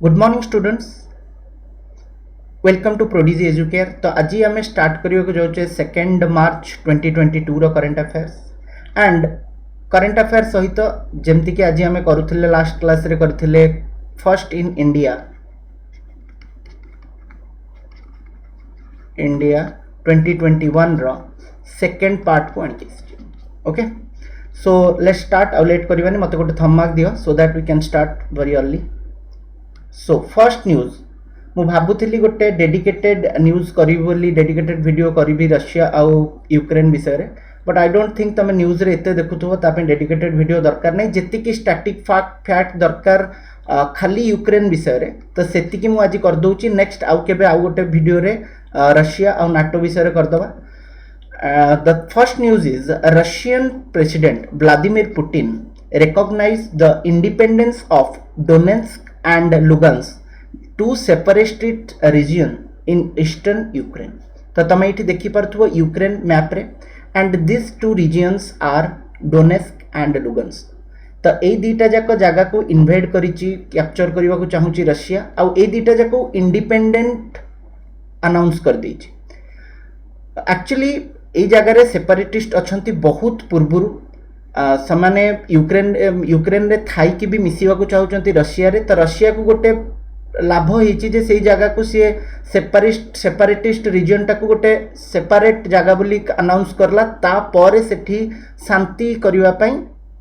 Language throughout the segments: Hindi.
Good morning students, welcome to Prodigy Educare. तो आज आम स्टार्ट करने को जाऊे 2 मार्च 2022 रो current affairs and current affairs सहित जमती कि आज आम करूँ लास्ट क्लास रे करथिले फर्स्ट इन इंडिया 2021 रो सेकेंड पार्ट को आनी ओके। So let's start. आउ लेट करवानी मत गोटे थंब मार्क दियो so that we can start very early. So first news मु भाबुथिली गोटे डेडिकेटेड न्यूज करी बोली, डेडिकेटेड वीडियो करी रशिया आउ यूक्रेन विषय रे, बट आई डोंट थिंक तुम न्यूज रे एते देखुथबो तापे डेडिकेटेड वीडियो दरकार नहीं। जेतिकी स्टैटिक फैक्ट दरकार खाली यूक्रेन विषय रे तो सेतिकी मु आज कर दउची। नेक्स्ट आउ केबे आउ गोटे वीडियो रे रशिया आउ नाटो विषय रे कर दबा। The first news is Russian president Vladimir Putin recognize the independence of Donetsk and Lugansk, two separatist region in eastern Ukraine। तो तुम ये देखी पार्थो यूक्रेन मैप रे and this two regions are Donetsk and Luhansk. तो ये दुईटा जाक जगह को इन्वेड करिछि, कैप्चर करने को चाहूँगी रशिया आउ ये दुईटा जाक इंडिपेंडेंट अनाउंस कर देछि। एक्चुअली ये जगह सेपरेटिस्ट अच्छा बहुत पूर्वरु समाने यूक्रेन रे थाई कि भी मिसिवा को चाहते रशिया रे। तो रशिया को गोटे लाभ होइछि जे से जगह को सी सेपरेटिस्ट रीजन टाको गोटे सेपरेट जगह बोली अनाउंस करला, ता परे सेठी शांति करबा पई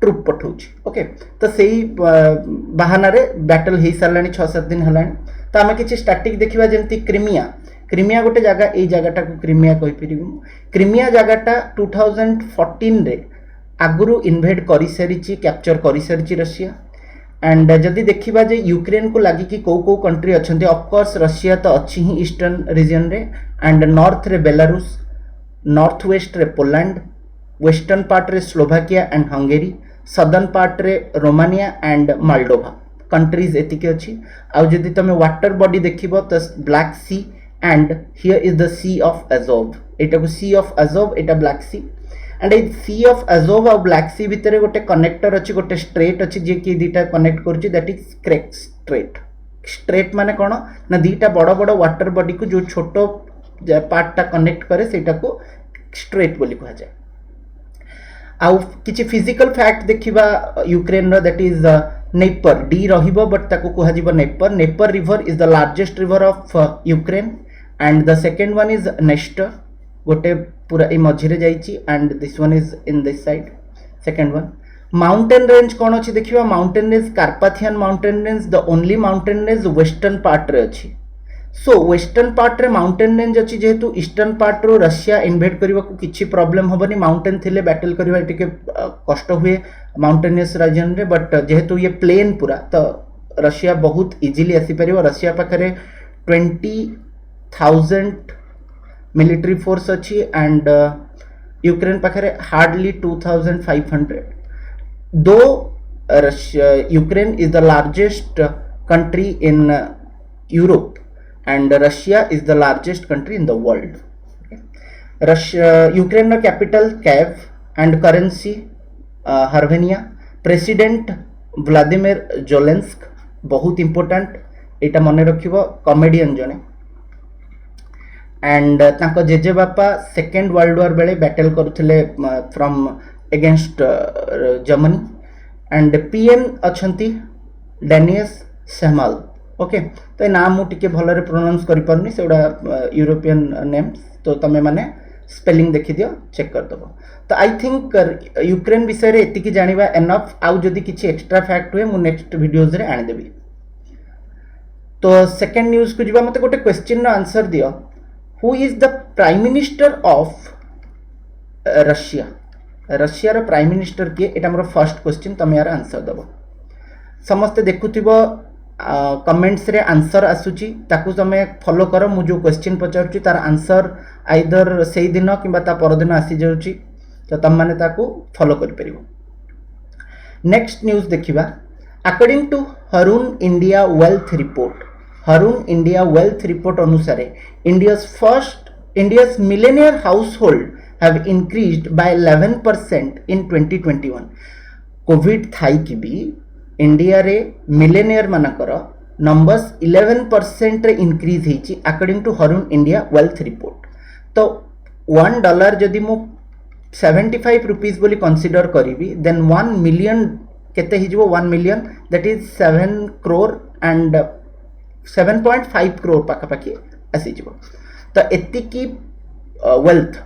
ट्रुप पठाउछि। ओके, तो सेही बहाना रे बैटल हे सारलानी 6-7 दिन हलानी। तो आमे किछि स्टैटिक देखिबा जेमति क्रीमिया गोटे जगह, ए जगहटा को क्रीमिया कहि परिबु। क्रीमिया जगहटा 2014 रे आगुरु इन्वेड करि सारिछि, कैप्चर करि सारिछि रशिया। एंड जदि देखिबा जे यूक्रेन को लागि कि को कंट्री अछंती, ऑफ कोर्स रशिया तो अछि ही ईस्टर्न रीजन रे एंड नॉर्थ रे बेलारूस, नॉर्थ वेस्ट रे पोलैंड, वेस्टर्न पार्ट रे Slovakia and Hungary, southern part रे रोमानिया एंड मोल्डोवा कंट्रीज एतिके अछि। आ जदि तमे वाटर बॉडी देखिबो तो black sea and here is the sea of Azov. एटा को सी ऑफ अजोव, एटा black sea and a sea of Azov और ब्लैक सी भितर गोटे कनेक्टर अच्छी, गोटे स्ट्रेट अच्छी जे कि दीटा कनेक्ट करुच्ची, that is crack straight. Straight माने कौन ना दीटा बड़ बड़ वाटर बॉडी को जो छोट पार्टा कनेक्ट करे सेटा को स्ट्रेट बोली कहा जाए। आउ किछि फिजिकल फैक्ट देखिबा यूक्रेन रो, दैट इज नेपर, डी रहिबो बट ताको कहा जिवो Dnieper. Dnieper river is the largest river of Ukraine and the second one is Dniester, गोटे पूरा ए मझिरे जाइछि and this one is in this side second one. Mountain range कौन अच्छी देखिबा, mountain range Carpathian mountain range, the only mountain range western part रे अच्छी। सो वेस्टर्न पार्ट रे माउंटेन रेंज अच्छी, जेहेतु ईस्टर्न पार्ट रो रशिया इन्वेड करबा को किछि प्रॉब्लम होबनी। माउंटेन थिले बैटल करबा टिके कष्ट हुए माउंटेनियस रीजन रे, बट जेहेतु ये प्लेन पूरा तो रशिया बहुत इजीली आसी परिबो। रशिया पाखरे 20,000 मिलिट्री फोर्स अच्छी एंड यूक्रेन पाखरे हार्डली 2,500। दो Ukraine is the largest country in Europe and Russia is the largest country in the world. Ukraine नो capital Kyiv and currency hryvnia. President Vladimir Zelensky, बहुत इंपोर्टेंट एटा मन रखिबो, कॉमेडियन जने एंड तांको जेजे बापा सेकेंड वर्ल्ड वार बेले बैटल करुथिले from against Germany and PM अछंती डेनियस सेहमाल। ओके, तो नाम मु टिके भलरे प्रोनाउंस करि परनी, सेडा यूरोपियन नेम्स, तो तमे माने स्पेलिंग देखि दियो, चेक कर दबो। तो आई थिंक यूक्रेन विषय रे एतिकी जानिबा एनफ। आउ जदि किछि एक्स्ट्रा फैक्ट हुए मु नेक्स्ट वीडियोज रे आनि देबी। तो सेकंड न्यूज को जिबा, मते गोटे क्वेश्चन नो आंसर दियो, who is the prime minister of Russia. Russia रो प्राइम मिनिस्टर किए, एटा हमर फर्स्ट क्वेश्चन, तुम यार आंसर दबो। समस्ते देखुथिबो कमेंट्स रे आंसर आसुची, ताकू तमे फॉलो करो। मु जो क्वेश्चन पचारुची तार आंसर आइदर सेही दिन किंबा ता पर दिन आसी जाउची, तो तम माने ताकू फॉलो करि परिबो। नेक्स्ट न्यूज देखिबा, according to Hurun India wealth report, Hurun India wealth report अनुसार India's millionaire household have increased by 11% in 2021। Covid Thai कि भी इंडिया रे मिलेनियर मानकर numbers 11% रे increase ହେଇची according to Harun India wealth report. तो $1 जदि मु 75 रुपीस बोली कंसीडर करी देन 1 मिलियन केते ही 1 million that is 7 crore and 7.5 crore पाखापाखि आसी तो एति की वेल्थ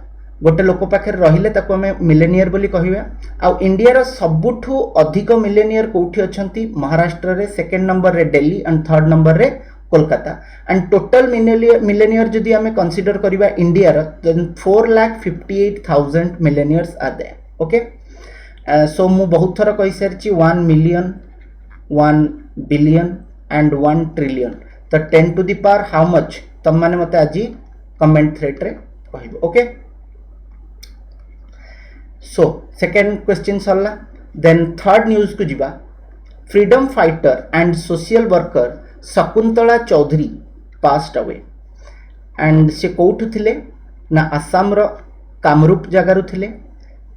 गोटे लोक पाखे रहिले ताको हमें मिलेनियर बोली कहबा आ इंडिया रो सबुठु अधिक मिलेनियर कोठी अछंती महाराष्ट्र रे सेकंड नंबर रे दिल्ली एंड थर्ड नंबर रे कोलकाता एंड टोटल मिलेनियर जदि हमें कंसीडर करबा इंडिया रो then 4,58,000 millionaires are there okay so मु बहुत थरा कहि सरची 1 मिलियन 1 बिलियन एंड 1 ट्रिलियन तो 10 to the power how much तम माने मते आजी कमेंट थ्रेड रे कहबो ओके सो सेकंड क्वेश्चन सरला देन थर्ड न्यूज को जिबा freedom fighter and social worker Shakuntala Chaudhary passed away and से कोठु थिले ना आसाम रो कामरूप जगारु थिले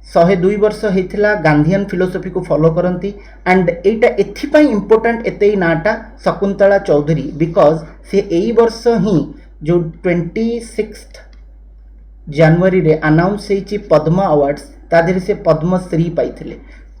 102 वर्ष होता गांधीयन फिलोसफी को फॉलो करती एंड एटा एथिपाई इंपोर्टेंट एते नाटा शकुंतला चौधरी बिकॉज से एई वर्ष ही जो 26 जनवरी रे अनाउंस होईची पद्म अवार्ड्स तादेर से पद्मश्री पाइथिले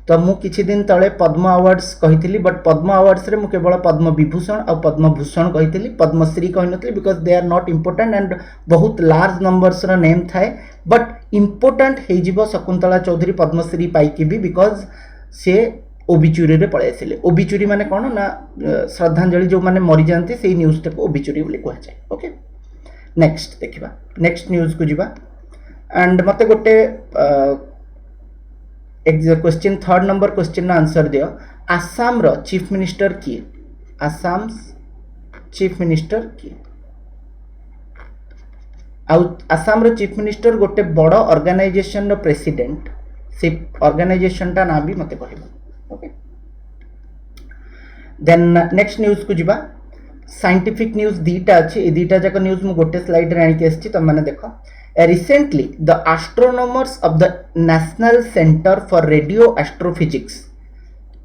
तो मु किछि दिन तले पद्म अवार्ड्स कहिथिली बट पद्म अवार्ड्स रे मु केवल पद्म विभूषण और पद्म भूषण कहिथिली पद्मश्री कहिनथली because they are not important and बहुत लार्ज नंबर्स रा नेम थाए बट इंपोर्टेंट हे जीवो शकुंतला चौधरी पद्मश्री पाइकी भी बिकॉज से ओबिचुरी रे पळे आसिले ओबिचुरी माने कोन ना श्रद्धांजलि जो माने मरि जानते सेही न्यूज टे को ओबिचुरी बोली कहै जाय ओके नेक्स्ट देखिबा नेक्स्ट न्यूज को जिबा एंड मते गोटे क्वेश्चन थर्ड नंबर क्वेश्चन ना आंसर दियो आसाम रो चीफ मिनिस्टर किए आसाम चीफ मिनिस्टर किए आसाम रो चीफ मिनिस्टर गोटे बड़ ऑर्गेनाइजेशन रो प्रेसिडेंट से ऑर्गेनाइजेशन टा ना भी मते कहबो ओके देन नेक्स्ट न्यूज को जिबा साइंटिफिक न्यूज दीटा अछि ए दीटा जाक न्यूज मु गोटे स्लाइड रे आनी के अछि त माने देखो recently the astronomers of the National Center for Radio Astrophysics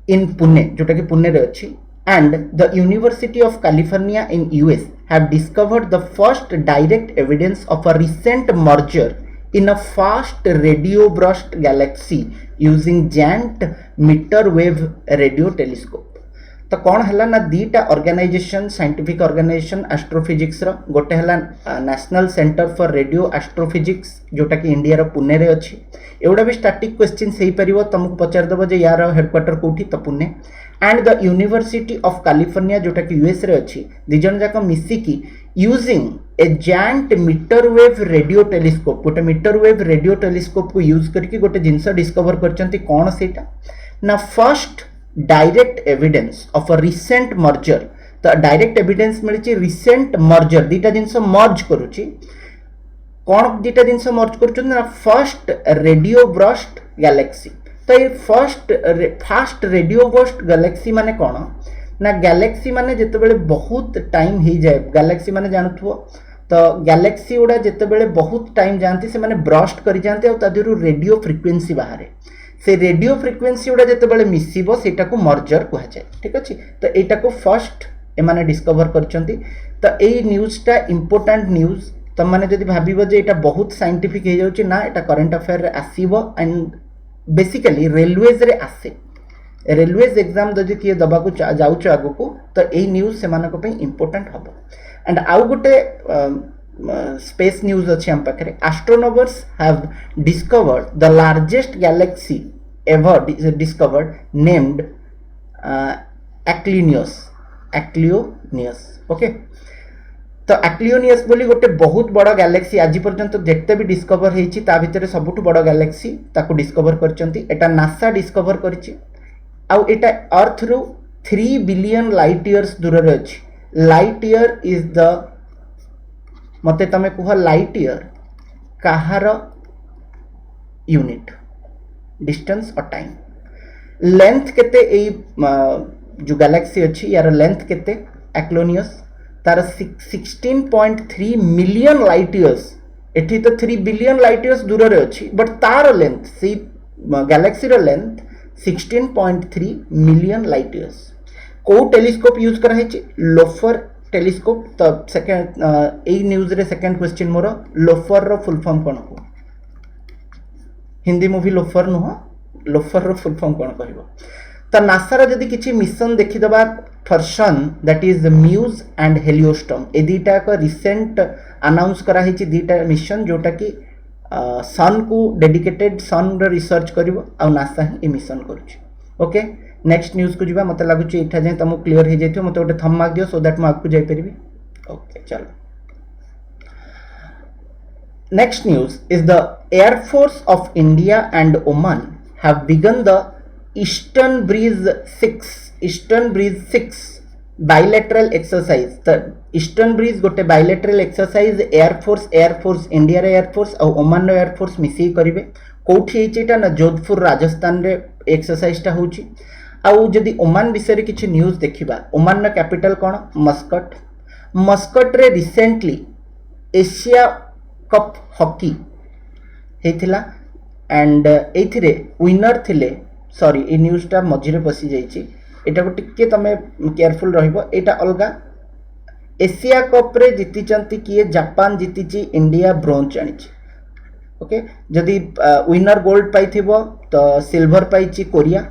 in Pune जोटा कि पुणे रे अछि and the University of California in US have discovered the first direct evidence of a recent merger in a fast radio burst galaxy using giant meter wave radio telescope तो कौन है ना दीटा ऑर्गेनाइजेशन साइंटिफिक ऑर्गेनाइजेशन एस्ट्रोफिजिक्स रो गोटे है national centre for radio astrophysics जोटा कि इंडिया रो पुणे रे अछि एवडा भी स्टैटिक क्वेश्चन सही परिबो तुमको पचार दबो जे यार हेडक्वार्टर कोठी तो Pune and the University of California जोटा कि यूएस रे अछि दिजन जाका मिसी की using a giant metre wave radio telescope गोटे मीटर वेव रेडियो टेलीस्कोप को यूज करके गोटे जिंस डिस्कवर करचंती कोन सेटा ना first direct evidence of a recent merger तो डायरेक्ट एविडेंस मिली रिसेंट मर्जर दीटा जिनस मर्ज करुची कौन दीटा जिनस मर्ज कर फर्स्ट रेडियो ब्रस्ट गैलेक्सी तो ये फास्ट रेडियो ब्रस्ट गैलेक्सी माने कौन ना गैलेक्सी माने जितेबाला बहुत टाइम हो जाए गैलेक्सी माने जानथुओ तो गैलेक्सी गुड़ा जितेबाला बहुत टाइम जाती से माने ब्रस्ट कर जाते और रेडियो फ्रिक्वेंसी बाहर से रेडियो फ्रिक्वेंसी गुड़ा जितेबाला मिसिबो सेटा को मर्जर कह जाए ठीक अच्छे तो एटा को फर्स्ट एमाने डिस्कवर करचंती तो ए न्यूज़टा इंपोर्टेंट न्यूज़ तुम मैंने जब भाव जे एटा बहुत साइंटिफिक हो जाउची ना एटा करंट अफेयर रे आसीबो एंड बेसिकली रेलवेज रे आसे रेलवेज एग्जाम जदि किए दबा को जाउछ आगो को तो ए न्यूज़ से मानको पे इंपोर्टेंट हबो एंड आउ गोटे स्पेस न्यूज अच्छे हम पाखे astronomers have discovered the largest galaxy ever discovered named Alcyoneus okay तो एक्लियोनियस बोली गोटे बहुत बड़ गैलेक्सी आज पर्यंत जिते भी डिस्कवर होती ता भितर सबुठ बड़ गैलेक्सी ताको डिस्कवर करचंती एटा नासा डिस्कवर करची आउ एटा अर्थ रु 3 बिलियन लाइट इयर्स दूर रे अछि लाइट ईयर इज द मते तमे कुह लाइट ईयर कहार यूनिट डिस्टेंस और टाइम लेंथ केते ए जो गैलेक्सी अछि यार लेंथ केते एक्लोनियस तार 16.3 मिलियन लाइट इयर्स एठी तो 3 बिलियन लाइट इयर्स दूर रे अछि बट तार लेंथ से गैलेक्सी रो लेंथ 16.3 मिलियन लाइट इयर्स को टेलीस्कोप यूज करा है लोफर टेलीस्कोप। तो सेकंड ए न्यूज रे सेकंड क्वेश्चन मोर लोफर रो फुल फॉर्म कोन को हिंदी मूवी लोफर नुह लोफर रो फुल फॉर्म कोन कहबो। तो नासा रो जदी किछि मिशन देखि दबा for sun that is MUSE and HelioSwarm ए दीटा को रिसेंट अनाउंस करा है दीटा मिशन जोटा कि सन को डेडिकेटेड सन रो रिसर्च करिवो आ नासा ही ए मिशन करूछि। ओके नेक्स्ट न्यूज को जीवा मते लागु छी इठा जे तुम क्लियर हे जैथियो मते गोटे थंब मार दियो सो दैट म आपको जाई परबी। ओके चलो next news is the air force of India and Oman have begun the Eastern Bridge 6 bilateral exercise. तो ईस्टर्न ब्रीज गोटे bilateral exercise air force India रे एयर फोर्स और ओमान रो एयर फोर्स मिसी करिवे। कोठी एटा ना जोधपुर राजस्थान रे एक्सरसाइज टा होची। आउ जदि ओमान विषय रे किछि न्यूज देखिबा ओमान रो कैपिटल कोन मस्कट। मस्कट रे रिसेंटली एशिया कप हॉकी हेथिला एंड एथिरे विनर थिले सॉरी ए न्यूज टा मझिरे पसी जाईची एटा को टिके तमे केयरफुल रहइबो। एटा अलगा एशिया कप रे जीति चंती किए जापान जीतिची इंडिया ब्रोंज आनिची। ओके जदि विनर गोल्ड पाइथिबो तो सिल्वर पाइची कोरिया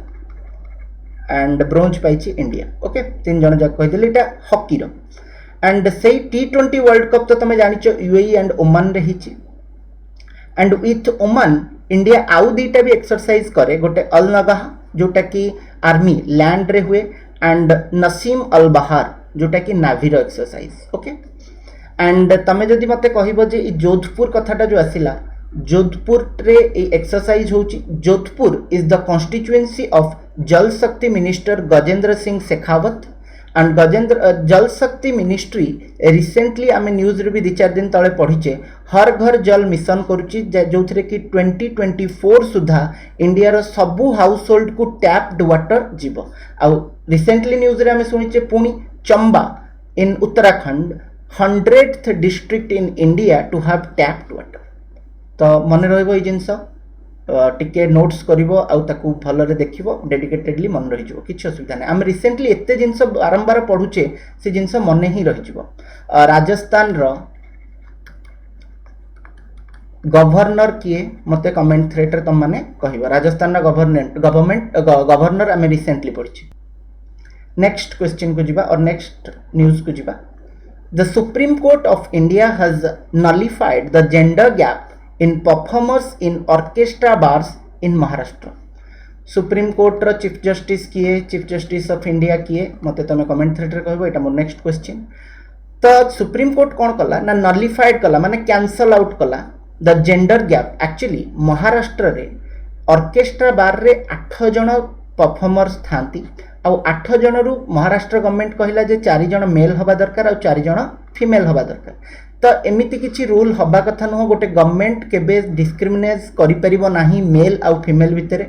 एंड ब्रोंज पाइची इंडिया। ओके तीन जन जाक कहिदेले एटा हॉकी रो एंड सेई T20 वर्ल्ड कप तो तमे जानिचो यूएई एंड ओमान रे हिची एंड विथ ओमान इंडिया आउ दीटा भी एक्सरसाइज करे गोटे अल नगाह जोटा कि आर्मी लैंड रे हुए एंड नसीम अल बहार जोटा कि नावी रो एक्सरसाइज। ओके एंड तमे जदि मते कहिबो जे जोधपुर कथाटा जो आसिला जोधपुर रे ए एक्सरसाइज होची। Jodhpur is the constituency of जल शक्ति मिनिस्टर गजेंद्र सिंह शेखावत एंड गजेंद्र जल शक्ति मिनिस्ट्री रिसेंटली आम न्यूज रे भी 2-4 दिन तले पढ़ीचे हर घर जल मिशन करुची जो थे कि 2024 सुधा इंडिया रो सबु हाउस होल्ड को टैप्ड वाटर जीव। आउ रिसेंटली न्यूज रे आम सुनिचे पुणी Chamba in Uttarakhand 100th district in India to have tapped water. तो मन रहिबो ए जिंस टिके नोट्स करिवो आउ ताकू भलरे देखिवो डेडिकेटेडली मन रहि जिवो किछ असुविधा नै। हम रिसेंटली एते जिंस बारंबार पढुचे से जिंस मन ही रहि जिवो। राजस्थान रो गवर्नर किए मते कमेंट थ्रेड रे तुम माने कहिवो राजस्थान रो गवर्नर हम रिसेंटली पढिचे। नेक्स्ट क्वेश्चन को जिबा और नेक्स्ट न्यूज को जिबा। The Supreme Court of India has nullified the gender gap in performers in orchestra bars in Maharashtra। Supreme Court रो चीफ जस्टिस ऑफ इंडिया किए मते तमे कमेंट थ्रेड रे कहबो। एटा मोर नेक्स्ट क्वेश्चन। तो सुप्रीम कोर्ट कोन कला ना नलिफाइड कला माने कैंसल आउट कला the gender gap. Actually Maharashtra रे ऑर्केस्ट्रा बार रे 8 जण परफॉर्मर्स थांती आ 8 जण रु महाराष्ट्र गवर्नमेंट कहिला जे 4 जण मेल हबा दरकार आ 4 जण फीमेल हबा दरकार। तो एमिति किछि रूल हबा कथा न गोटे गवर्नमेंट केबे डिस्क्रिमिनेट करि परिबो नाही मेल आ फीमेल भितरे।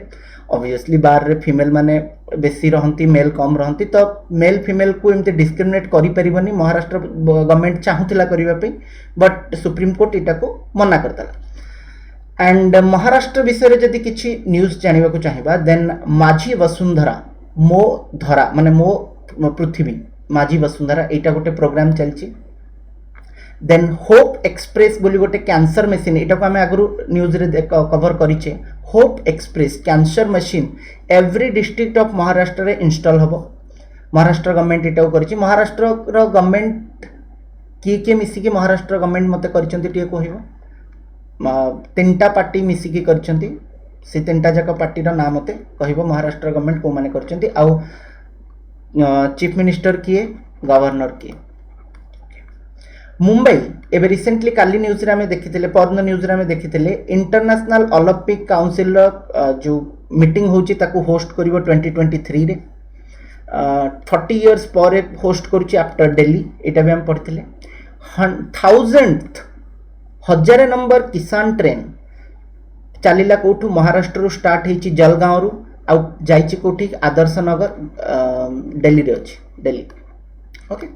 ऑब्वियसली बार रे फीमेल माने बेसी रहंती मेल कम रहंती तो मेल फीमेल को एमते डिस्क्रिमिनेट करि परिबोनी महाराष्ट्र गवर्नमेंट चाहुतिला करिवा पे बट सुप्रीम कोर्ट एटा को मना करतला। एंड महाराष्ट्र विषय रे जदि किछि न्यूज़ जानिबा को चाहिबा देन माझी वसुंधरा मो धरा माने मो पृथ्वी माझी वसुंधरा एटा गोटे प्रोग्राम चलछि। देन होप एक्सप्रेस बोली गोटे कैंसर मशीन एटा को आमे आगरु न्यूज रे कवर करिचे। Hope express cancer machine every district of Maharashtra रे इंस्टॉल हबो। महाराष्ट्र गवर्नमेंट एटा को करिछि। महाराष्ट्र रो गवर्नमेंट के मिसी के महाराष्ट्र गवर्नमेंट मते करिसंती टिए कहइबो। 3टा पार्टी मिसी के करिसंती से 3टा जाक पार्टी रो नाम मते कहइबो महाराष्ट्र गवर्नमेंट को माने करिसंती आउ चीफ मिनिस्टर किए गवर्नर किए। मुंबई एबे रिसेंटली काली न्यूज रे हमें देखिथिले परन न्यूज रे हमें देखिथिले इंटरनेशनल ओलंपिक काउंसिल जो मीटिंग होची ताकू होस्ट करिवो 2023 रे 40 इयर्स पर होस्ट करूची आफ्टर दिल्ली एटा भी हम पढ़िथिले। 1000 नंबर किसान ट्रेन चलिला कोठू महाराष्ट्र रू स्टार्ट हेची जलगांव रू आ जाईची कोठी आदर्श नगर दिल्ली रे अछि Delhi. Okay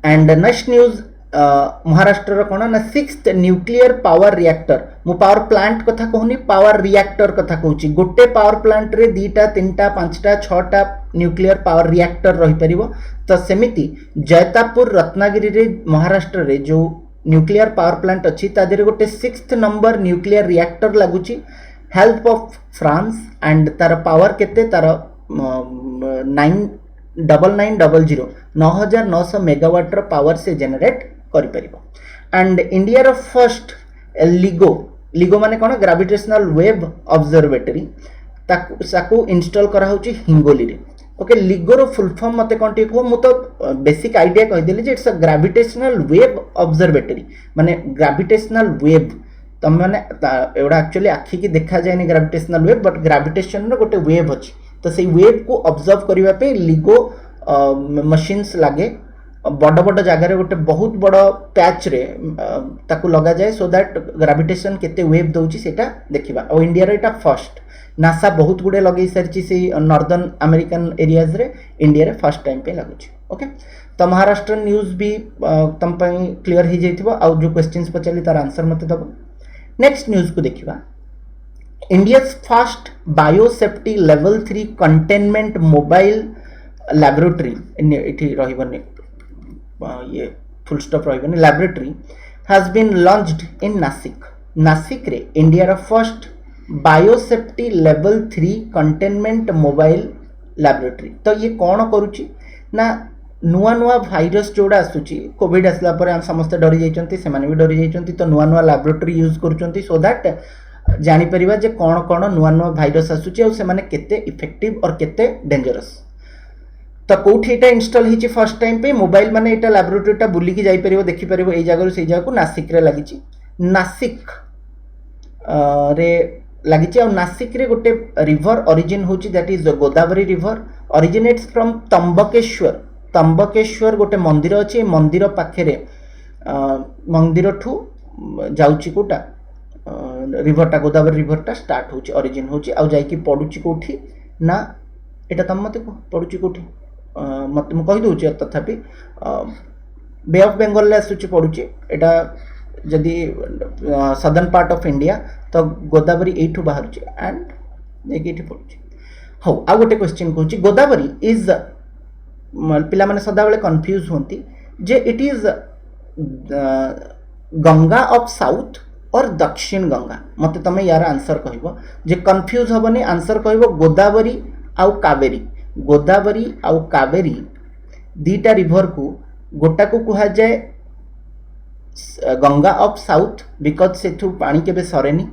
and next news Maharashtra कौन ना 6th न्यूक्लियर पावर रिएक्टर मु पावर प्लांट कथा कहूनी पावर रिएक्टर कथा कहूँ गोटे पावर प्लांट रे 2टा 3टा 5टा 6टा न्यूक्लियर पावर रिएक्टर रही परिवो तो सेमिति जैतापुर रत्नागिरी रे महाराष्ट्र रे जो न्यूक्लियर पावर प्लांट अच्छी तादेरे गोटे 6th नंबर न्यूक्लियर रिएक्टर लगुची हेल्प ऑफ फ्रांस एंड तार पावर केते तार 9900 9900 मेगावाट पावर से जनरेट करि परिबो एंड इंडिया रो फर्स्ट लिगो माने कोन ग्रेविटेशनल वेव ऑब्जर्वेटरी ताकू इंस्टॉल करा होची हिंगोली रे ओके लिगो रो फुल फॉर्म मते कोन टी को मु तो बेसिक आईडिया कहि देली जे it's a gravitational wave observatory माने ग्रेविटेशनल वेव तम माने एवडा एक्चुअली आखि की देखा जायनी ग्रेविटेशनल वेव बट ग्रेविटेशन रो गोटे वेव अछि तो सेई वेव को ऑब्जर्व करिवा पे लिगो मशीन्स लागे बड़ बड़ जगार गोटे बहुत बड़ पैच रे ताकू लगा जाए सो दैट ग्रेविटेशन केते वेव दउची सेटा देखिबा और इंडिया रे एटा फर्स्ट नासा बहुत गुडे लगे सारी से नॉर्दर्न अमेरिकन एरियाज रे इंडिया रे फर्स्ट टाइम पे लगुची ओके तो महाराष्ट्र न्यूज भी तम पई क्लियर हो जाइथिबो आ जो क्वेश्चंस पचाली तार आंसर मते दबो नेक्स्ट न्यूज को देखिबा India's first biosafety level 3 containment mobile laboratory इठी रहिबनी ये फुल स्टॉप रहिबनी laboratory has been launched in Nashik रे इंडिया रा first biosafety level 3 containment mobile laboratory तो ये कौन करुची ना नुआ नुआ भाइरस जोड़ा आसुची कोविड आसला पर हम समस्त डरी जाइचंती से माने भी डरी जाइचंती तो नुआ नुआ लैबोरेटरी यूज करूचंती सो दैट जानी परिबा जे कौन कौन नुआ नुआ भाइरस आसुची और से माने केते इफेक्टिव और केते डेंजरस तो कोठी एटा इंस्टॉल हिची फर्स्ट टाइम पे मोबाइल माने एटा लैबोरेटरीटा बुली की जाई परिबो देखि परिबो एई जगह से जगह को नासिक रे लागिची नासिक रे लागिची और नासिक रे गोटे रिवर ओरिजिन होची that is Godavari river originates from Trimbakeshwar गोटे मंदिर अछि मंदिर पाखरे मंदिर ठू जाउची कोटा रिवरटा गोदावरी रिवरटा स्टार्ट होची ओरिजिन होची आ जाई की पडुची कोठी ना एटा तम मते पडुची कोठी मत मु कहि दोची तथापि बे ऑफ बंगाल ले आसुची पडुची एटा जदि सदर्न पार्ट ऑफ इंडिया तो गोदावरी एठू बाहरुची एंड एठी पडुची हो आ गोटे क्वेश्चन कहूची गोदावरी इज पिला माने सदा बेले कंफ्यूज होंती जे it is Ganga of south और दक्षिण गंगा मते तमे यार आंसर कहबो जे कंफ्यूज हबनी आंसर कहबो गोदावरी आउ कावेरी दीटा रिवर को गोटा को कहा जाए Ganga of south because Sethu पानी केबे सरेनी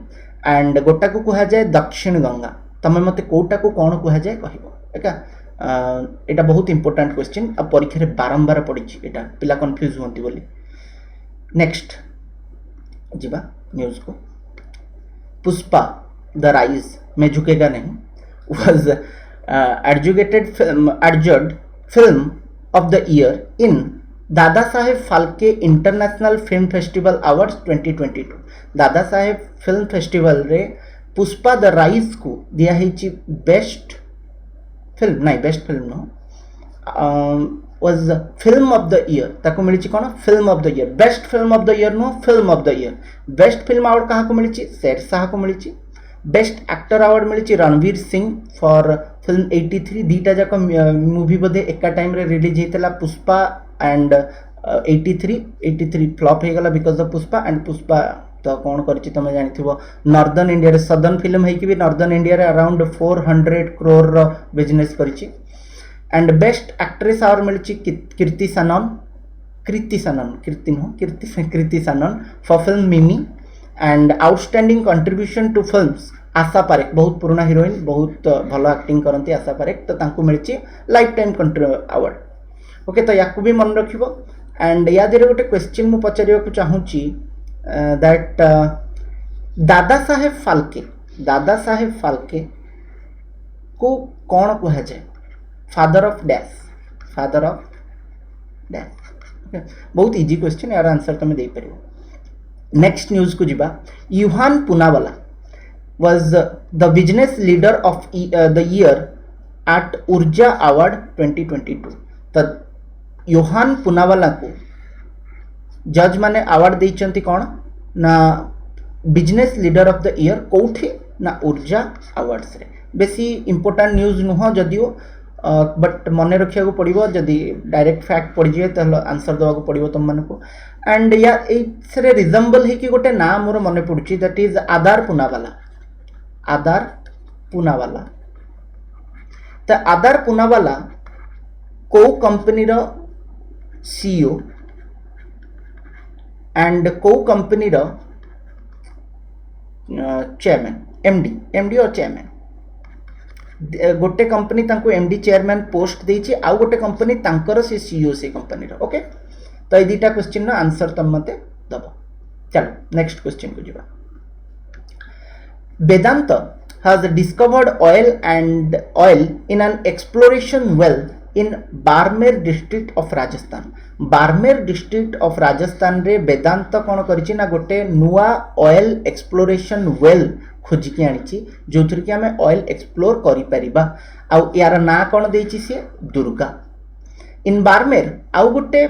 एंड गोटा को कहा जाए दक्षिण गंगा तमे मते कोटा को कौन कहा जाए कहबो एका एटा बहुत इंपोर्टेंट क्वेश्चन अब परीक्षा रे बारंबार पड़ी एटा पिला कंफ्यूज होंती बोली नेक्स्ट जीवा न्यूज को पुष्पा द राइज में झुकेगा नहीं was adjudicated film of the year in Dadasaheb Phalke international film festival awards 2022 Dada Saheb film festival रे पुष्पा द राइज को दिया है बेस्ट फिल्म नहीं बेस्ट फिल्म नो was film of the year ताको मिली कौन film of the year best film of the year नो film of the year best film award कहा को मिली शेरशाह को मिली बेस्ट एक्टर अवार्ड मिली रणवीर सिंह फॉर फिल्म 83 दीटा जाक मूवी बोधे एका टाइम रे रिलीज होता पुष्पा एंड 83 फ्लॉप हो गला because of Pushpa and Pushpa तो कौन करछि तुम जानिथिबो नॉर्दर्न इंडिया रे सदर्न फिल्म है कि भी नॉर्दर्न इंडिया रे अराउंड 400 करोड़ रो बिजनेस करछि एंड बेस्ट एक्ट्रेस अवार्ड मिली Kriti Sanon for film Mimi and outstanding contribution to films Asha Parekh बहुत पुराना हीरोइन बहुत भलो एक्टिंग करती आशा पारेख तो तांको मिली लाइफ टाइम अवार्ड ओके तो याकू भी मन रखिबो एंड या देरे गोटे क्वेश्चन मु पचारिया को चाहूची दैट दादा साहेब फाल्के को कौन कहा जाए फादर ऑफ डैश ओके बहुत इजी क्वेश्चन यार आंसर तुम दे परिबो नेक्स्ट न्यूज को जीवा यूहान Poonawalla was the business leader of the year at Urja award 2022 तो यूहान पुनावाला को जज माने अवार्ड देइचंती कोन ना business leader of the year कोठी ना ऊर्जा अवार्ड्स रे बेसी इंपोर्टेंट न्यूज नुह जदियो बट मन रखा पड़ो जदि डायरेक्ट फैक्ट पड़ जाए तो आंसर देवा पड़ो तुम मानक एंड या ये रिजेम्बल हो गोटे ना मोर मन पड़ी दैट इज आधार पूनावाला आधार पूनावाला तो आधार पूनावाला को कंपनी रो सीईओ एंड को कंपनी रो चेयरमैन एमडी और चेयरमैन गोटे कंपनी तांको एमडी चेयरमैन पोस्ट देछि आ गोटे कंपनी तांकर से सीईओ से कंपनी रो ओके तो ये दुटा क्वेश्चन नो आंसर तुम मते दबो चलो नेक्स्ट क्वेश्चन को जीवा वेदांत has discovered oil in an exploration well in Barmer district of Rajasthan Barmer district of Rajasthan रे वेदांत कोन करिछि ना गोटे नुआ ऑयल एक्सप्लोरेशन वेल खोजिकी आनी जो थी कि आम ऑयल एक्सप्लोर करि आ यार ना कौन देछि से दुर्गा इन बारमेर आउ गोटे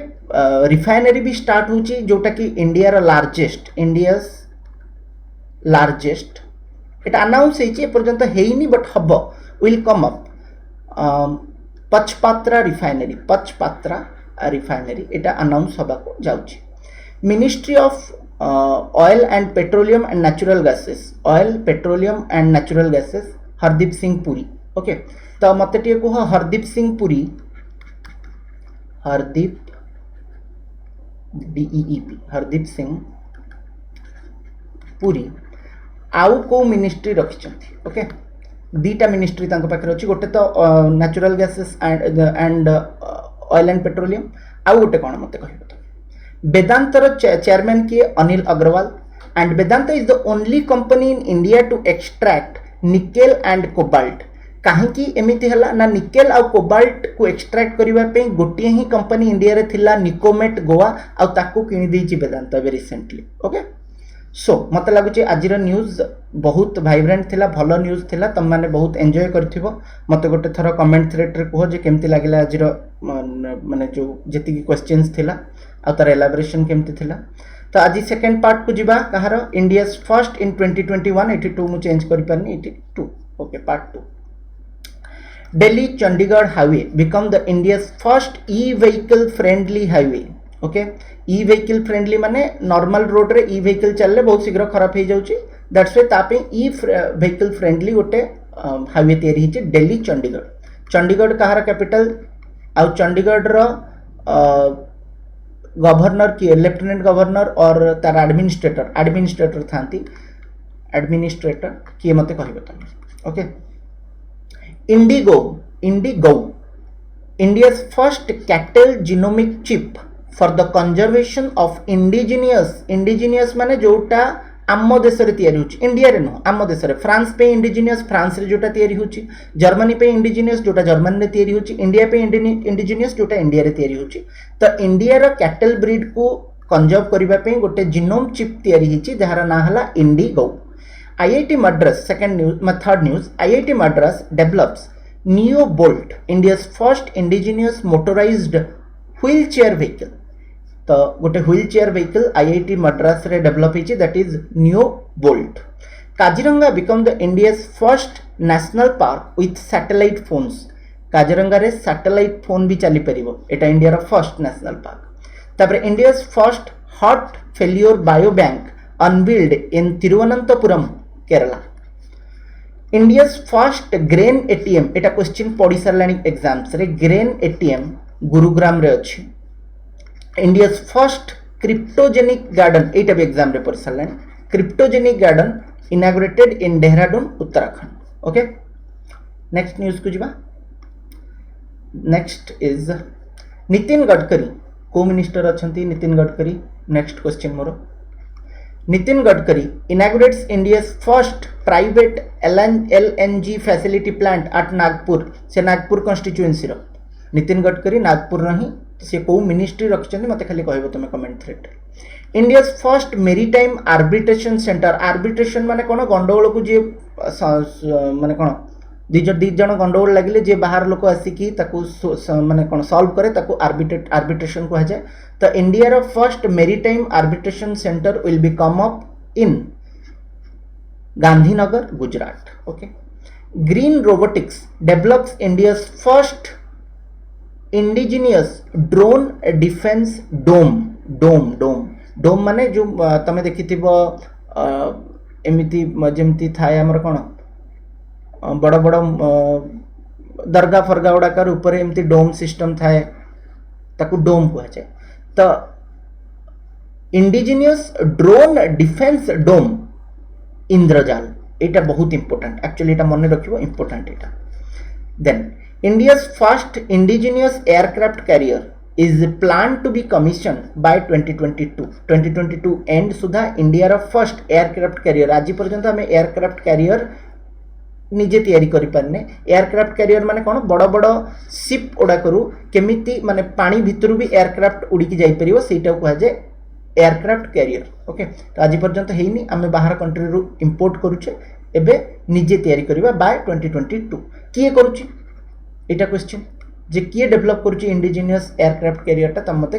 रिफाइनरी भी स्टार्ट होची जोटा कि इंडिया लार्जेस्ट एटा अनाउंस होइछि पर्यंत हेइनी बट हब will come up Pachpadra refinery एटा अनाउंस हबा को जाउछि ministry of oil and petroleum and natural gases Hardeep Singh Puri okay तो मत कह हरदीप सिंह पुरी हरदीप सिंह पुरी आउ को मिनिस्ट्री रखिछंती ओके दीटा मिनिस्ट्री तांको पाखरे अछि गोटे तो natural gases and oil and petroleum आउ गोटे कोन मते कहबो वेदांतर चेयरमैन किए Anil Agarwal and Vedanta is the only company in India to extract nickel and cobalt कहीं एमती है ना निकेल आ कोबाल्ट को एक्सट्रैक्ट करने गोटे ही कंपनी इंडिया रे थिला निकोमेट गोवा आ ताकू किनी देछि वेदांत एवं रिसेंटली ओके सो मत लगुच आज न्यूज बहुत वाइब्रेंट थिला भलो न्यूज थिला तुम माने बहुत एंजॉय करथिबो मत गोटे थर कमेंट थ्रेड रे कहो जे केमती लागला आज माने जो जति क्वेश्चंस थिला आ तार एलाबोरेशन केमती थिला तो आज सेकंड पार्ट को जीवा कहार इंडिया फर्स्ट इन 2021 82 मु चेंज करि परनी 82 okay part 2 Delhi Chandigarh highway become the India first e vehicle friendly highway okay e vehicle friendly माने नॉर्मल रोड रे ई व्हीकल चलले बहुत शीघ्र खराब हो जाउची दैट्स व्हाई तापे ई व्हीकल फ्रेंडली गोटे हाईवे तैयारी हिची दिल्ली चंडीगढ़ कहार कैपिटल आ चंडीगढ़ रो गवर्नर किए लेफ्टिनेंट गवर्नर और तार एडमिनिस्ट्रेटर थांती एडमिनिस्ट्रेटर किए मते कहबे तुम okay Indigo India first cattle genomic chip for the conservation of indigenous माने जोटा आम देश रे तैयारी होची इंडिया रे नो आम देश रे फ्रांस पे इंडिजिनियस फ्रांस रे जोटा तैयारी होची जर्मनी पे इंडिजिनियस जोटा जर्मनी रे तैयारी होची इंडिया पे इंडिजिनियस जोटा इंडिया रे तैयारी होची तो इंडिया रो कैटल ब्रीड को कंजर्व करबा पे गोटे जीनोम चिप तैयारी हिची जहार ना हला IndiGo IIT Madras third news IIT Madras develops neo bolt India first indigenous motorised wheel chair vehicle तो गोटे wheel chair vehicle IIT Madras रे डेवलप होइछि that is neo bolt Kaziranga become the India first national park with satellite phones Kaziranga रे सैटेलाइट फोन भी चली परिबो एटा इंडिया रो फर्स्ट नेशनल पार्क तापर India first heart failure bio bank unveiled in Thiruvananthapuram Kerala India first grain ATM Etah question पढ़ी सारानी एग्जाम्स रे ग्रेन एटीएम गुरुग्राम रे अछि इंडिया फर्स्ट क्रिप्टोजेनिक गार्डन एटा भी एग्जाम रे पढ़ी सारानी cryptogenic garden inaugurated in Dehradun Uttarakhand okay next news को जीवा नेक्स्ट इज नितिन गडकरी को मिनिस्टर अछंती नितिन गडकरी नेक्स्ट क्वेश्चन मोर Nitin Gadkari inaugurates India's first private LNG facility plant at Nagpur से नागपुर कॉन्स्टिट्यूएंसी रो नितिन गडकरी नागपुर रही से को मिनिस्ट्री रखछन मते खाली कहबो तुम comment thread India first maritime arbitration centre arbitration माने कोन गंडगोल को जे माने कोन दी जन गंडगोल लगे जे बाहर लोक आसिकी माने कौन सॉल्व करे ताकू आर्बिट्रेशन कहा जाए। तो इंडिया रो first maritime arbitration centre will be come up in Gandhinagar Gujarat. Okay, green robotics develops India's first indigenous drone defence dome. Dome dome dome माने जो तमे देखिथिबो एमिति जेमति थाए हमर कोन बड़ बड़ दरगा फरगा गुड़ाकार ऊपर एमती डोम सिस्टम थाए ताकू डोम कह जाए। तो indigenous drone defence dome Indrajaal एटा बहुत इंपोर्टेंट, एक्चुअली एटा मन रखिबो इंपोर्टेंट एटा। Then India's first indigenous aircraft carrier is planned to be commissioned by 2022 and सुधा इंडिया रा फर्स्ट एयरक्राफ्ट कैरियर आज पर्यंत हमें एयरक्राफ्ट कैरियर निजे तैयारी करि पारने। एयरक्राफ्ट कैरियर माने कोन बड़ बड़ शिप उडा करू केमिति माने पानी भितरु भी एयरक्राफ्ट उड़ी की जाई परिबो सेटा को जे एयरक्राफ्ट कैरियर। ओके, तो आज पर्यंत हेनी आमे बाहर कंट्री रु इंपोर्ट करूचे, एबे निजे तैयारी करबा बाय 2022 किए करूची एटा क्वेश्चन जे किए डेवलप करूची इंडिजिनियस एयरक्राफ्ट कैरियर ता तम मते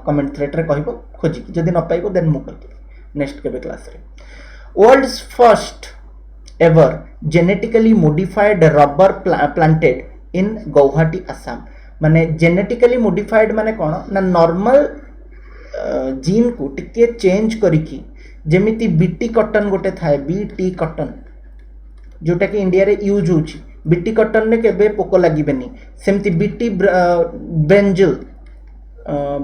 कमेंट थ्रेड रे कहबो खोजी कि जदी न पाइबो देन मु कहबो नेक्स्ट केबे क्लास रे। World's first ever genetically modified rubber planted in Guwahati Assam. माने जेनेटिकली मॉडिफाइड माने कोन ना नॉर्मल जीन को टिके चेंज करिकी जेमिति बीटी कॉटन गोटे थाए बीटी कॉटन जोटा कि इंडिया रे यूज होची। बीटी कॉटन ने केबे पोको लागिबेनी सेमति बीटी ब्रिंजल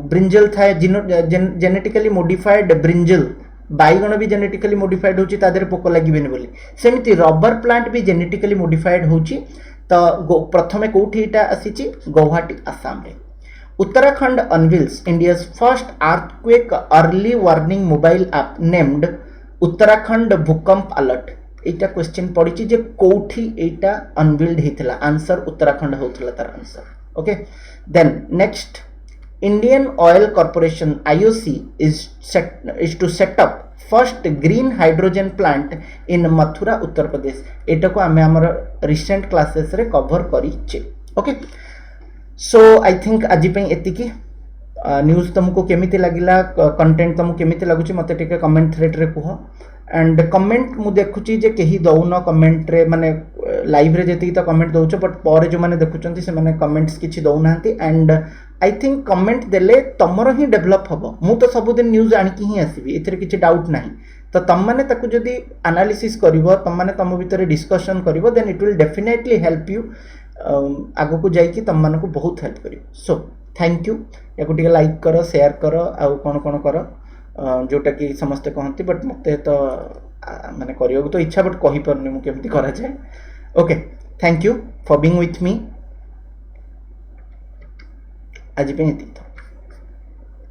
ब्रिंजल थाए जेनेटिकली मॉडिफाइड ब्रिंजल बाइगण भी जेनेटिकली मॉडिफाइड होची तादेर पोको लागिबेनी बोली सेमति रबर प्लांट भी जेनेटिकली मॉडिफाइड होची। तो प्रथमे कोठी एटा आसीची गुवाहाटी आसाम रे। Uttarakhand unveils India's first earthquake early warning mobile app named Uttarakhand भूकंप अलर्ट। एटा क्वेश्चन पड़ी जे कोठी एटा अनवील्ड हेतला आंसर उत्तराखंड होतला तार answer. Okay, then next Indian oil corporation IOC is to set up first green hydrogen plant in Mathura Uttar Pradesh. एटा को आमे हमर रिसेंट क्लासेस रे कवर करिचे। ओके, सो आई थिंक आज पे एतिकी न्यूज तुमको केमिति लागिला कंटेंट तुमको केमिति लागुची मते टिके कमेंट थ्रेड रे कुह। एंड कमेंट मु देखुची जे केही दउन कमेंट रे माने लाइव रे जेति तो कमेंट दउछ बट पर जो माने देखुचंती से माने कमेंट्स किछि दउनांती। एंड आई थिंक कमेंट देले तमरो ही डेवलप हबो। मु तो सब दिन न्यूज आनिकी ही आसीबी एथिरे किछि डाउट नाही। तो तम माने ताकू जदी एनालिसिस करिवो तम माने तम भितरे डिस्कशन करिवो then it will definitely help you आगो को जाई कि तम माने को बहुत हेल्प करिवो। सो थैंक यू, याको टिके लाइक करो शेयर करो आ कोन कोन करो जोटा कि समस्ते कहती बट मते तो माने करियो तो इच्छा बट कहि परनी मु केमति करा जाय। Okay, thank you for being with me आज पे।